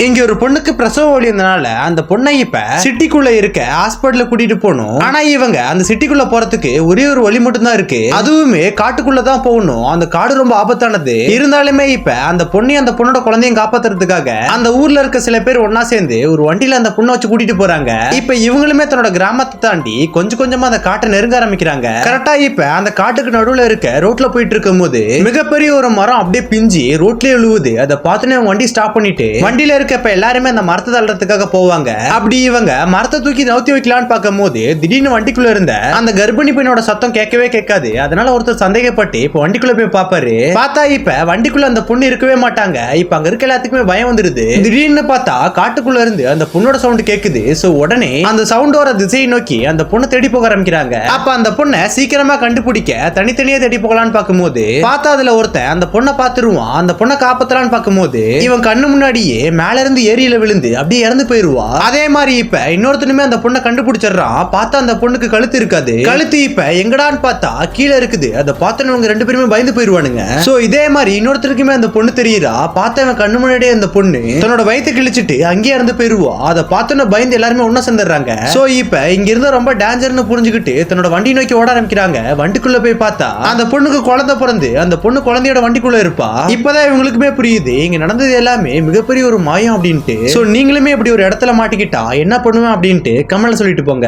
இங்க ஒரு பொண்ணுக்கு பிரசவ வலி இருந்தனால அந்த பொண்ணை இப்ப சிட்டிக்குள்ள இருக்க ஹாஸ்பிட்டல கூட்டிட்டு போகணும். ஆனா இவங்க அந்த சிட்டிக்குள்ள போறதுக்கு ஒரே ஒரு வழி மட்டும் தான் இருக்கு. அதுவுமே காட்டுக்குள்ள தான் போகணும். அந்த காடு ரொம்ப ஆபத்தானது. இருந்தாலுமே இப்ப அந்த பொண்ணை அந்த பொண்ணோட குழந்தையும் காப்பாத்துறதுக்காக அந்த ஊர்ல இருக்க சில பேர் ஒன்னா சேர்ந்து ஒரு வண்டியில அந்த பொண்ணை வச்சு கூட்டிட்டு போறாங்க. இப்ப இவங்களுமே தன்னோட கிராமத்தை தாண்டி கொஞ்சம் கொஞ்சமா அந்த காட்டை நெருங்க ஆரம்பிக்கிறாங்க. கரெக்டா இப்ப அந்த காட்டுக்கு நடுவுல இருக்க ரோட்ல போயிட்டு இருக்கும் போது மிகப்பெரிய ஒரு மரம் அப்படியே பிஞ்சு ரோட்லயே விழுவுது. அதை பார்த்துன்னு வண்டி ஸ்டாப் பண்ணிட்டு வண்டியில இருக்கப்ப எல்லாருமே அந்த மரத்தை தள்ளுறதுக்காக போவாங்க. அப்படி இவங்க மரத்தை தூக்கி நவுத்தி வைக்கலான்னு பார்க்கும் போது திடீர்னு வண்டிக்குள்ள இருந்த அந்த கர்ப்பிணி பெண்ணோட சத்தம் கேட்கவே கேட்காது. அதனால ஒருத்தர் சந்தேகப்பட்டு இப்ப வண்டிக்குள்ள போய் பாப்பாரு. பார்த்தா இப்ப வண்டிக்குள்ள அந்த பொண்ணு இருக்கவே மாட்டாங்க. இப்ப அங்க இருக்க எல்லாத்துக்குமே பயம் வந்துருது. திடீர்னு பார்த்தா காட்டுக்குள்ள இருந்து அந்த பொண்ணோட சவுண்ட் கேக்குது. சோ உடனே அந்த சவுண்டோட திசையை நோக்கி அந்த பொண்ணை தேடி போக ஆரம்பிக்கிறாங்க. அப்ப அந்த பொண்ணை சீக்கிரமா கண்டுபிடிக்க தனித்தனியா தேடி போகலான்னு பார்க்கும்போது பார்த்தா அதுல ஒருத்தன் அந்த பொண்ணை பாத்துருவான். அந்த பொண்ணை காப்பாத்தலான்னு பார்க்கும்போது இவன் கண்ணு முன்னாடியே மேல இருந்து ஏரியில விழுந்து அப்படியே இறந்து போயிருவா. அதே மாதிரி இப்ப இன்னொருத்தனுமே அந்த பொண்ணை கண்டுபிடிச்சிடறான். பார்த்தா அந்த பொண்ணுக்கு கழுத்து இருக்காது. கழுத்து இப்ப எங்கடான்னு பார்த்தா கீழே இருக்குது. அதை பார்த்தவங்க ரெண்டு பேருமே பயந்து போயிருவானுங்க. சோ இதே மாதிரி இன்னொருத்தருக்குமே அந்த பொண்ணு தெரியுறா. பார்த்தவன் கண்ணு முன்னாடியே அந்த பொண்ணு தன்னோட வயிற்று கிழிச்சிட்டு அங்கேயே இறந்து போயிருவா. அதை பார்த்தோன்னு பயந்து எல்லாருமே ஒன்னா சேர்ந்துடுறாங்க. சோ இப்ப இங்க இருந்தா ரொம்ப டேஞ்சர்னு புரிஞ்சுக்கிட்டு தன்னோட வண்டி நோக்கி ஓட ஆரம்பிக்கிறாங்க. வண்டிக்குள்ள போய் பார்த்தா அந்த பொண்ணுக்கு குழந்தை பிறந்து அந்த பொண்ணு குழந்தையோட வண்டிக்குள்ள இருப்பா. இப்பதான் இவங்களுக்குமே புரியுது இங்க நடந்தது எல்லாமே மிகப்பெரிய ஒரு மாயம் அப்படின்ட்டு. சோ நீங்களுமே இப்படி ஒரு இடத்துல மாட்டிக்கிட்டா என்ன பண்ணுவேன் அப்படின்ட்டு கமெண்ட்ல சொல்லிட்டு போங்க.